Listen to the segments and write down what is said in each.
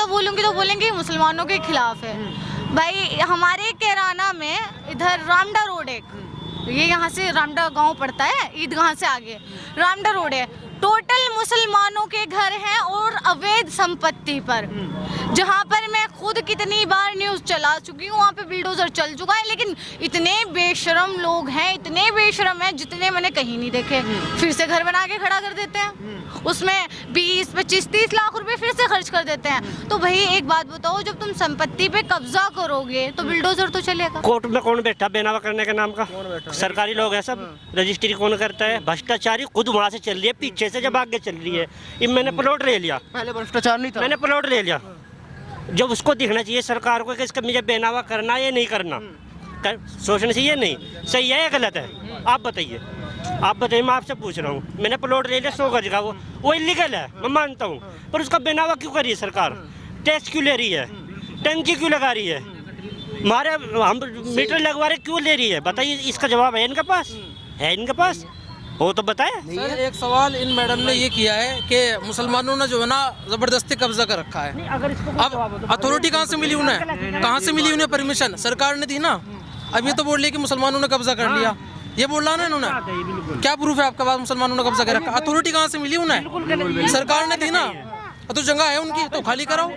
ज़्यादा बोलूँगी तो बोलेंगे मुसलमानों के खिलाफ है। भाई हमारे कैराना में इधर रामडा रोड ये यहाँ से रामडा गांव पड़ता है, ईदगाह से आगे रामडा रोड है, टोटल मुसलमानों के घर हैं और अवैध संपत्ति पर, जहाँ पर मैं खुद कितनी बार न्यूज़ चला चुकी हूँ, वहाँ पे बिल्डोजर चल चुका है, लेकिन इतने बेशरम लोग हैं, इतने बेशरम हैं जितने मैंने कहीं नहीं देखे। फिर से घर बना के खड़ा कर देते हैं, उसमें 20, 25, 30 लाख रुपए फिर से खर्च कर देते हैं। तो भाई एक बात बताओ, जब तुम संपत्ति पे कब्जा करोगे तो बिल्डोजर तो चलेगा। कोर्ट में कौन बैठा बेनावा करने के नाम का? सरकारी लोग है सब। रजिस्ट्री कौन करता है? भ्रष्टाचारी खुद वहाँ से चल रही है, पीछे से जब आगे चल रही है। मैंने प्लॉट ले लिया, पहले भ्रष्टाचार नहीं था, मैंने प्लॉट ले लिया। जब उसको दिखना चाहिए सरकार को कि इसका मुझे बेनावा करना है या नहीं करना, सोचना चाहिए नहीं सही है या गलत है। आप बताइए, मैं आपसे पूछ रहा हूँ। मैंने प्लॉट ले लिया 100 गज का, वो इलीगल है, मैं मानता हूँ, पर उसका बेनावा क्यों कर रही है सरकार? टैक्स क्यों ले रही है? टंकी क्यों लगा रही है? हमारे हम मीटर लगवा रहे क्यों ले रही है? बताइए, इसका जवाब है इनके पास? है इनके पास? हो तो बताए। सर एक सवाल इन मैडम ने ये किया है कि मुसलमानों ने जो है ना जबरदस्ती कब्जा कर रखा है। अब अथॉरिटी कहाँ से मिली उन्हें? कहाँ से मिली उन्हें परमिशन? सरकार ने दी ना। अब ये तो बोल रही कि मुसलमानों ने कब्जा कर लिया, ये बोल रहा ना इन्होंने। क्या प्रूफ है आपके पास मुसलमानों ने कब्जा कर रखा? अथॉरिटी कहाँ से मिली उन्हें? सरकार ने दी ना। तो जगह है उनकी तो खाली कराओ।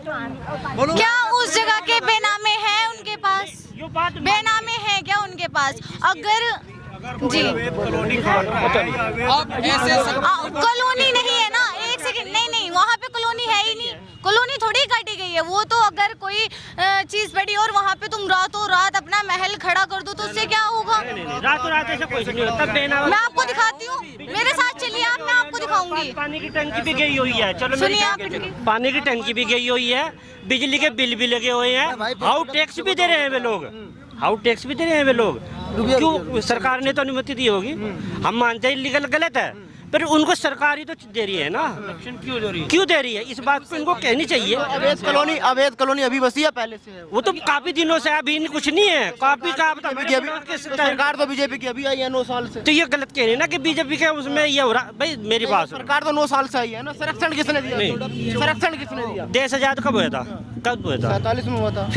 बोलो, क्या उस जगह के बेनामे हैं उनके पास? बेनामे हैं क्या उनके पास? अगर जी आप ऐसे कॉलोनी नहीं है ना, एक सेकंड, नहीं वहाँ पे कॉलोनी है ही नहीं, कॉलोनी थोड़ी काटी गई है वो तो। अगर कोई चीज पड़ी और वहाँ पे तुम रातों रात अपना महल खड़ा कर दो तो उससे क्या होगा? रातों रात ऐसा कुछ नहीं होता। मैं आपको दिखाती हूँ, मेरे साथ चलिए आप, मैं आपको दिखाऊंगी। पानी की टंकी भी गई हुई है, चलो सुनिए आप, पानी की टंकी भी गई हुई है, बिजली के बिल भी लगे हुए हैं, हाउस टैक्स भी दे रहे हैं वे लोग, हाउस टैक्स भी दे रहे हैं वे लोग। क्यों? सरकार ने तो अनुमति दी होगी, हम मानते हैं इलीगल गलत है, पर उनको सरकार ही तो दे रही है ना। क्यों दे रही है? इस बात पे इनको कहनी चाहिए। अवैध कॉलोनी अभी बसी है, पहले से है वो तो काफी दिनों से, अभी कुछ नहीं है। काफी का सरकार तो बीजेपी की अभी आई है 9 साल से। तो ये गलत कह रहे हैं ना कि बीजेपी के उसमें ये हो रहा। भाई मेरी बात सुनो, सरकार तो 9 साल से आई है ना। संरक्षण किसने दिया? संरक्षण किसने दिया? देश आजाद कब हुआ था? कब हुआ था? 47 में हुआ था।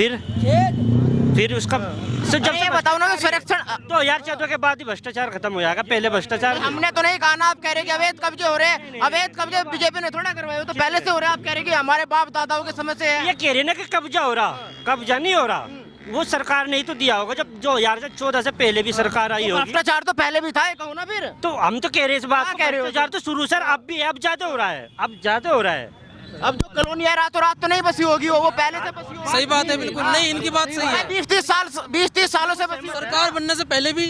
फिर उसका जब ये बताओ ना, संरक्षण 2014 के बाद ही भ्रष्टाचार खत्म हो जाएगा। पहले भ्रष्टाचार हमने तो नहीं कहा ना। आप कह रहे कि अवैध कब्जे हो रहे हैं, अवैध कब्जे बीजेपी ने थोड़ा करवाए, तो पहले से हो रहे हैं। आप कह रहे कि हमारे बाप दादाओं के समय से है। ये कह रहे ना कि कब्जा हो रहा, कब्जा नहीं हो रहा। वो सरकार ने ही तो दिया होगा, जब 2014 से पहले भी सरकार आई होगी। भ्रष्टाचार तो पहले भी था, कहो ना फिर। तो हम तो कह रहे हैं इस बात को, भ्रष्टाचार तो शुरू सर अब भी है, अब ज्यादा हो रहा है, अब ज्यादा हो रहा है। अब जो कॉलोनी है रातों रात तो नहीं बसी होगी, वो पहले से बसी होगी। सही बात है, बिल्कुल नहीं, इनकी बात सही है। 20-30 सालों से बसी। सरकार बनने से पहले भी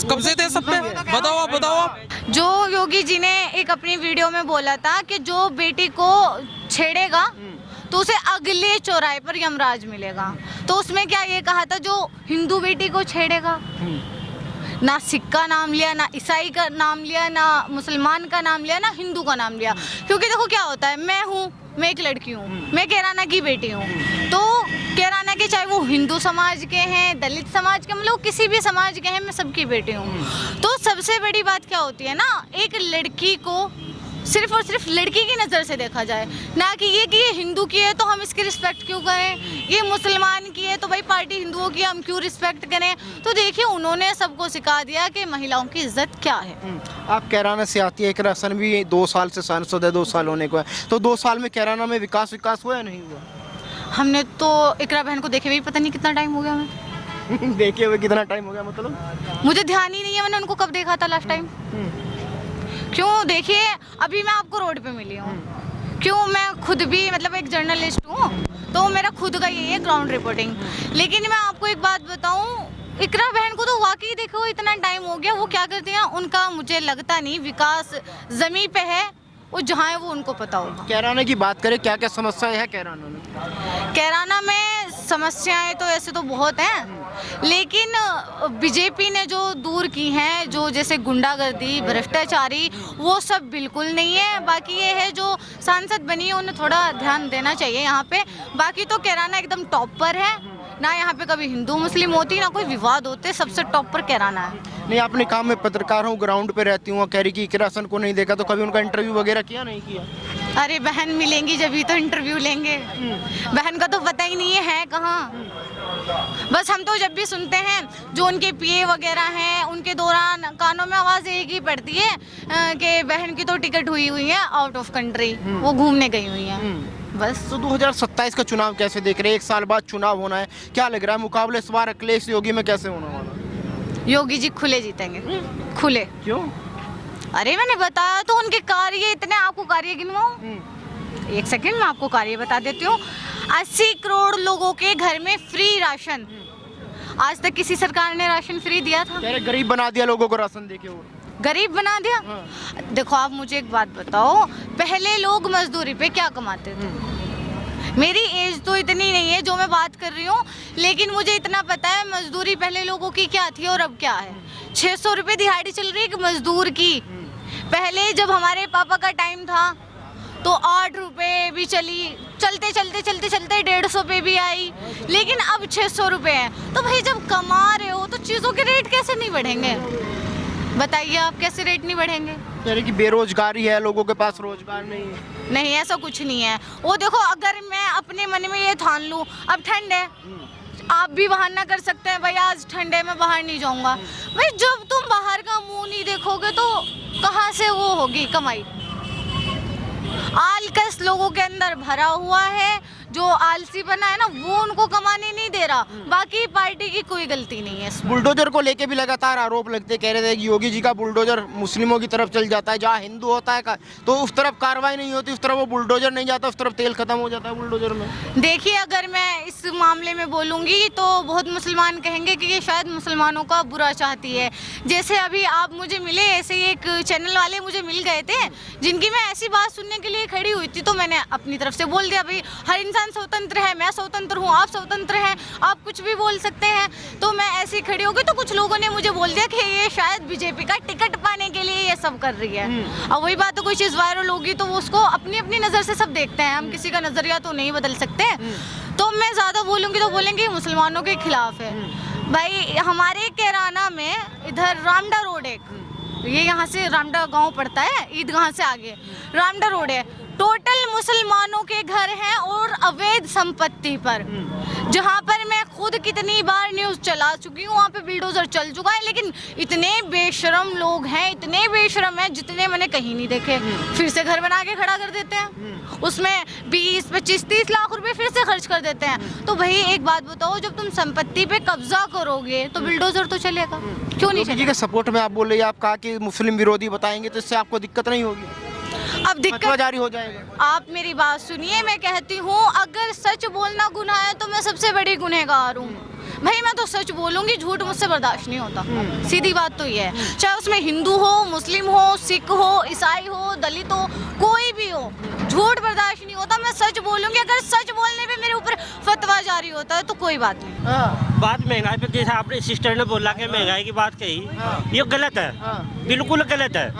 कब्जे थे सब पे। बताओ आप। जो योगी जी ने एक अपनी वीडियो में बोला था कि जो बेटी को छेड़ेगा तो उसे अगले चौराहे पर यमराज मिलेगा, तो उसमें क्या ये कहा था, जो हिंदू बेटी को छेड़ेगा, ना सिख का नाम लिया, ना ईसाई का नाम लिया, ना मुसलमान का नाम लिया, ना हिंदू का नाम लिया। क्योंकि देखो क्या होता है, मैं एक लड़की हूँ, मैं कैराना की बेटी हूँ, तो कैराना के चाहे वो हिंदू समाज के हैं, दलित समाज के, मतलब किसी भी समाज के हैं, मैं सबकी बेटी हूँ। तो सबसे बड़ी बात क्या होती है ना, एक लड़की को सिर्फ और सिर्फ लड़की की नज़र से देखा जाए, ना कि ये हिंदू की है तो हम इसकी रिस्पेक्ट क्यों करें, ये मुसलमान की है तो भाई पार्टी हिंदुओं की हम क्यों रिस्पेक्ट करें। तो देखिए उन्होंने सबको सिखा दिया कि महिलाओं की इज्जत क्या है। आप कैराना से आती है, इकरा हसन भी 2 साल से सांसद है, 2 साल होने को है, तो 2 साल में कैराना में विकास हुआ या नहीं हुआ? हमने तो इकरा बहन को देखे हुए पता नहीं कितना टाइम हो गया हमें। देखे हुए कितना टाइम हो गया? मतलब मुझे ध्यान ही नहीं है मैंने उनको कब देखा था लास्ट टाइम। क्यों? देखिए अभी मैं आपको रोड पे मिली हूँ, क्यों? मैं खुद भी मतलब एक जर्नलिस्ट हूँ, तो मेरा खुद का ये है ग्राउंड रिपोर्टिंग। लेकिन मैं आपको एक बात बताऊँ, इकरा बहन को तो वाकई देखो इतना टाइम हो गया, वो क्या करती हैं उनका मुझे लगता नहीं विकास जमीन पे है, वो जहाँ है वो उनको पता होगा। कैराना की बात करें, क्या क्या समस्याएं हैं कैराना में? कैराना में समस्याएं तो ऐसे तो बहुत हैं, लेकिन बीजेपी ने जो दूर की हैं, जो जैसे गुंडागर्दी, भ्रष्टाचारी, वो सब बिल्कुल नहीं है। बाकी ये है जो सांसद बनी है उन्हें थोड़ा ध्यान देना चाहिए यहाँ पे। बाकी तो कैराना एकदम टॉप पर है ना, यहाँ पे कभी हिंदू मुस्लिम होती ना कोई विवाद होते, सबसे टॉप पर कैराना है। नहीं, अपने काम में पत्रकार हूँ, ग्राउंड पे रहती हूँ, कह रही कि इकरा हसन को नहीं देखा, तो कभी उनका इंटरव्यू वगैरह किया नहीं किया? अरे बहन मिलेंगी जब तो इंटरव्यू लेंगे। बहन का तो पता ही नहीं है कहाँ। बस हम तो जब भी सुनते हैं जो उनके पीए वगैरह हैं उनके दौरान कानों में आवाज़ एक ही पड़ती है कि बहन की तो टिकट हुई है आउट ऑफ कंट्री, वो घूमने गई हुई हैं बस। तो 2027 का चुनाव कैसे देख रहे हैं? 1 साल बाद चुनाव होना है, क्या लग रहा है मुकाबले इस बार अखिलेश योगी में कैसे होने वाला है? योगी जी खुले जीतेंगे, खुले। क्यों? अरे मैंने बताया तो उनके कार्य इतने, आपको कार्य गिनवाऊं? 1 सेकंड में आपको कार्य बता देती हूँ। 80 करोड़ लोगों के घर में फ्री राशन। आज तक किसी सरकार ने राशन फ्री दिया था? कह रहे गरीब बना दिया लोगों को राशन देके। वो गरीब बना दिया? देखो आप मुझे एक बात बताओ, पहले लोग मजदूरी पे क्या कमाते थे? मेरी एज तो इतनी नहीं है जो मैं बात कर रही हूँ, लेकिन मुझे इतना पता है मजदूरी पहले लोगों की क्या थी और अब क्या है। 600 रुपये दिहाड़ी चल रही है एक मजदूर की। पहले जब हमारे पापा का टाइम था तो 8 रुपये भी चली, चलते चलते चलते चलते 150 पे भी आई, लेकिन अब 600 रुपये है। तो भाई जब कमा रहे हो तो चीज़ों के रेट कैसे नहीं बढ़ेंगे? बताइए आप, कैसे रेट नहीं बढ़ेंगे? कह रहे कि बेरोजगारी है, लोगों के पास रोजगार नहीं है। नहीं, ऐसा कुछ नहीं है। वो देखो, अगर मैं अपने मन में ये ठान लूँ अब ठंड है, आप भी बहाना कर सकते हैं भाई आज ठंड है मैं बाहर नहीं जाऊंगा। भाई जब तुम बाहर का मुंह नहीं देखोगे तो कहाँ से वो होगी कमाई? आलकस लोगों के अंदर भरा हुआ है, जो आलसी बना है ना वो उनको कमाने नहीं दे रहा, बाकी पार्टी की कोई गलती नहीं है इसमें। बुलडोजर को लेके भी लगातार आरोप लगते, कह रहे थे कि योगी जी का बुलडोजर मुस्लिमों की तरफ चल जाता है, जहाँ हिंदू होता है तो उस तरफ कार्रवाई नहीं होती, उस तरफ वो बुलडोजर नहीं जाता, उस तरफ तेल खत्म हो जाता है बुलडोजर में। देखिए, अगर मैं इस मामले में बोलूँगी तो बहुत मुसलमान कहेंगे कि ये शायद मुसलमानों का बुरा चाहती है। जैसे अभी आप मुझे मिले, ऐसे ही एक चैनल वाले मुझे मिल गए थे जिनकी मैं ऐसी बात सुनने के लिए खड़ी हुई थी, तो मैंने अपनी तरफ से बोल दिया भाई हर इंसान स्वतंत्र है, मैं स्वतंत्र हूँ, आप स्वतंत्र हैं, आप कुछ भी बोल सकते हैं। तो मैं ऐसी खड़ी हो गई तो कुछ लोगों ने मुझे बोल दिया कि ये शायद बीजेपी का टिकट पाने के लिए ये सब कर रही है। अब वही बात है, कोई चीज़ वायरल होगी तो उसको अपनी अपनी नज़र से सब देखते हैं, हम किसी का नज़रिया तो नहीं बदल सकते। तो मैं ज़्यादा बोलूँगी तो बोलेंगे मुसलमानों के खिलाफ है। भाई हमारे कैराना में इधर रामडा रोड, एक ये यहाँ से रामडा गांव पड़ता है, ईदगाह से आगे रामडा रोड है, टोटल मुसलमानों के घर हैं और अवैध संपत्ति पर, जहाँ पर मैं खुद कितनी बार न्यूज़ चला चुकी हूँ, वहाँ पे बिल्डोजर चल चुका है, लेकिन इतने बेशरम लोग हैं, इतने बेशरम हैं जितने मैंने कहीं नहीं देखे। फिर से घर बना के खड़ा कर देते हैं, उसमें 20, 25, 30 लाख रुपए फिर से खर्च कर देते हैं। तो भाई एक बात बताओ, जब तुम संपत्ति पे कब्जा करोगे तो बिल्डोजर तो चलेगा, क्यों नहीं चलेगा? सपोर्ट में आप बोल रही है, आप कहा कि मुस्लिम विरोधी बताएंगे तो इससे आपको दिक्कत नहीं होगी, अब दिक्कत जारी हो जाएगा। आप मेरी बात सुनिए, मैं कहती हूँ अगर सच बोलना गुनाह है तो मैं सबसे बड़ी गुनहगार हूँ। भाई मैं तो सच बोलूँगी, झूठ मुझसे बर्दाश्त नहीं होता, सीधी बात तो ये है। चाहे उसमें हिंदू हो, मुस्लिम हो, सिख हो, ईसाई हो, दलित हो, कोई भी हो, झूठ बर्दाश्त नहीं होता। मैं सच बोलूँगी, अगर सच बोलने पे मेरे ऊपर फतवा जारी होता है तो कोई बात नहीं। बात महंगाई पे, जैसे आपने सिस्टर ने बोला कि महंगाई की बात कही, ये गलत है, बिल्कुल गलत है।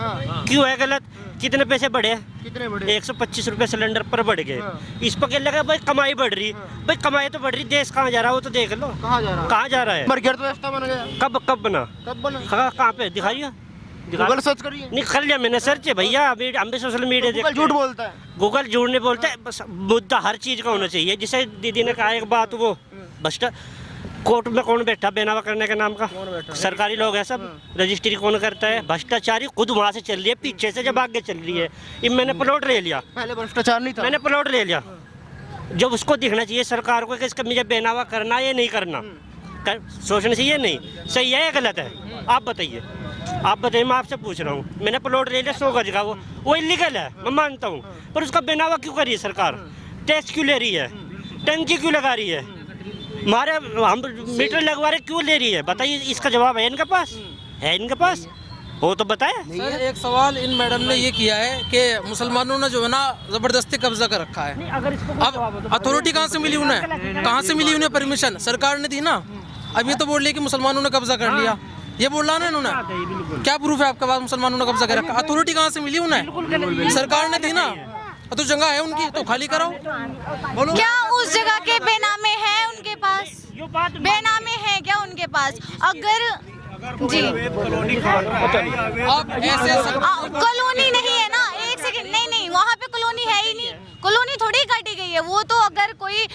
क्यों है गलत? कितने पैसे बढ़े? कितने बढ़े? 125 रुपए सिलेंडर पर बढ़ गए। इस पर क्या लगा भाई कमाई बढ़ रही, भाई कमाई तो बढ़ रही, देश कहाँ जा रहा है वो तो देख लो। कहाँ जा रहा है? कहाँ जा रहा है? मर्केट तो व्यवस्था बन गया। कब बना? कब बना? कहाँ पे दिखाइए? गूगल सर्च करिए। नहीं कर लिया मैंने सर्च है भैया, अभी हम भी सोशल मीडिया गूगल झूठ बोलता है। गूगल झूठ नहीं बोलता है, बस मुद्दा हर चीज़ का होना चाहिए। जैसे दीदी ने कहा एक बात, वो भ्रष्टा कोर्ट में कौन बैठा बेनावा करने के नाम का? सरकारी लोग है सब, रजिस्ट्री कौन करता है? भ्रष्टाचारी खुद वहाँ से चल रही है, पीछे से जब आगे चल रही है। ये मैंने प्लॉट ले लिया, पहले भ्रष्टाचार नहीं था, मैंने प्लॉट ले लिया। जब उसको दिखना चाहिए सरकार को कि इसका मुझे बेनावा करना ये नहीं करना, सोचना चाहिए नहीं, सही है या गलत है? आप बताइए, मैं आपसे पूछ रहा हूँ। मैंने प्लॉट ले लिया 100 गज का, वो इलीगल है, मैं मानता हूँ, पर उसका बेनावा क्यों कर रही है सरकार? टैक्स क्यों ले रही है? टंकी क्यों लगा रही है? हमारे हम मीटर लगवा रहे क्यों ले रही है? बताइए, इसका जवाब है इनके पास? है इनके पास? हो तो बताए। सर एक सवाल इन मैडम ने ये किया है कि मुसलमानों ने जो है ना जबरदस्ती कब्जा कर रखा है। अब अथॉरिटी कहाँ से मिली उन्हें? कहाँ से मिली उन्हें परमिशन? सरकार ने दी ना। अब ये तो बोल रही कि मुसलमानों ने कब्जा कर लिया, ये बोल रहा ना इन्होंने। क्या प्रूफ है आपके पास मुसलमानों ने कब्जा कर रखा? अथॉरिटी कहाँ से मिली उन्हें? सरकार ने दी ना। तो जगह है उनकी तो खाली कराओ। बोलो, क्या उस जगह के बेनामे हैं उनके पास? बेनामे हैं क्या उनके पास? अगर जी आप ऐसे कॉलोनी नहीं है ना, एक लेकिन नहीं, वहाँ पे कॉलोनी है ही नहीं, कॉलोनी थोड़ी काटी गई है। वो तो अगर कोई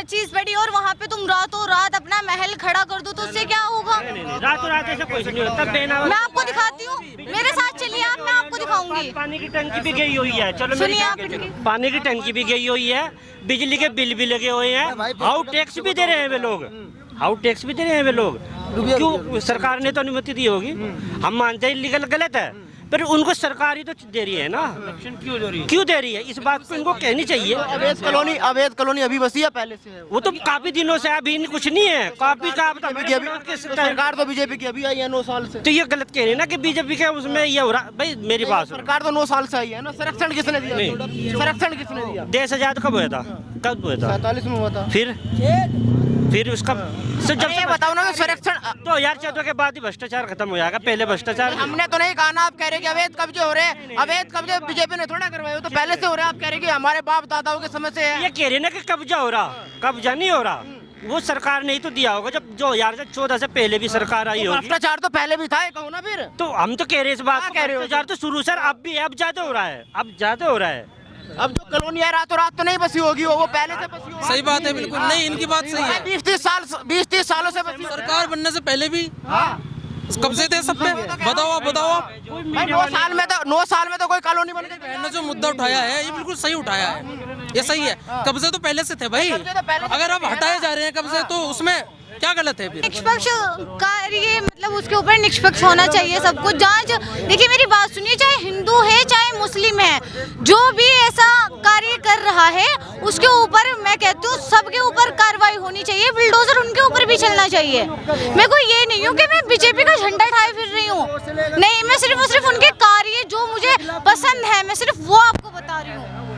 चीज पड़ी और वहाँ पे तुम रातों रात अपना महल खड़ा कर दो तो उससे क्या होगा? रातों रात ऐसा कुछ नहीं होता। बेनावा मैं आपको दिखाती हूँ, मेरे साथ चलिए आप, मैं आपको दिखाऊंगी। पानी की टंकी भी गई हुई है, चलो सुनिए आप, पानी की टंकी भी गई हुई है, बिजली के बिल भी लगे हुए हैं, हाउस टैक्स भी दे रहे हैं वे लोग, हाउस टैक्स भी दे रहे हैं वे लोग। क्यों? सरकार ने तो अनुमति दी होगी, हम मानते हैं इलीगल गलत है, पर उनको सरकार ही तो दे रही है ना, क्यों दे रही है? इस बात को इनको कहनी चाहिए। अवैध कॉलोनी अभी बसी है, पहले से है वो तो काफी दिनों से, अभी कुछ नहीं है, काफी का सरकार तो बीजेपी की अभी आई है 9 साल से। तो ये गलत कह रहे हैं ना कि बीजेपी के उसमें ये हो रहा। भाई मेरी बात सुनो, सरकार तो 9 साल से आई है ना। संरक्षण किसने दिया? संरक्षण किसने दिया? देश आजाद कब हुआ था? कब हुआ था? 47 में हुआ था। फिर उसका जब ये बताओ ना कि संरक्षण 2014 के बाद ही भ्रष्टाचार खत्म हो जाएगा, पहले भ्रष्टाचार हमने तो नहीं कहा ना। आप कह रहे कि अवैध कब्जे हो रहे हैं, अवैध कब्जे बीजेपी ने थोड़ा करवाए, वो तो पहले से हो रहे हैं। आप कह रहे कि हमारे बाप दादाओं के समय से है। ये कह रहे हैं ना कि कब्जा हो रहा, कब्जा नहीं हो रहा, वो सरकार ने ही तो दिया होगा। जब 2014 से पहले भी सरकार आई होगी, भ्रष्टाचार तो पहले भी था, ये कहो ना फिर। तो हम तो कह रहे हैं इस बात क्या को, कह रहे हो? भ्रष्टाचार तो शुरू सर अब भी है, अब ज्यादा हो रहा है, अब ज्यादा हो रहा है। अब जो कॉलोनी है रातों रात तो नहीं बसी होगी, वो पहले से बसी होगी। सही बात है, बिल्कुल नहीं, इनकी बात सही है। 20-30 सालों से बसी। सरकार बनने से पहले भी कब्जे थे सब पे। बताओ आप। 9 साल में तो कोई कॉलोनी बन गई। बहन ने जो मुद्दा उठाया है ये बिल्कुल सही उठाया है, ये सही है। कब्जे तो पहले से थे भाई, अगर आप हटाए जा रहे हैं कब्जे तो उसमें क्या गलत है फिर? निष्पक्ष कार्य, मतलब उसके ऊपर निष्पक्ष होना चाहिए सब कुछ। जांच, देखिए मेरी बात सुनिए, चाहे हिंदू है चाहे मुस्लिम है, जो भी ऐसा कार्य कर रहा है उसके ऊपर मैं कहती हूँ सबके ऊपर कार्रवाई होनी चाहिए, बुलडोजर उनके ऊपर भी चलना चाहिए। मेरे को ये नहीं हूँ कि मैं बीजेपी का झंडा उठाए फिर रही हूँ, नहीं, मैं सिर्फ और सिर्फ उनके कार्य जो मुझे पसंद है, मैं सिर्फ वो आपको बता रही हूँ।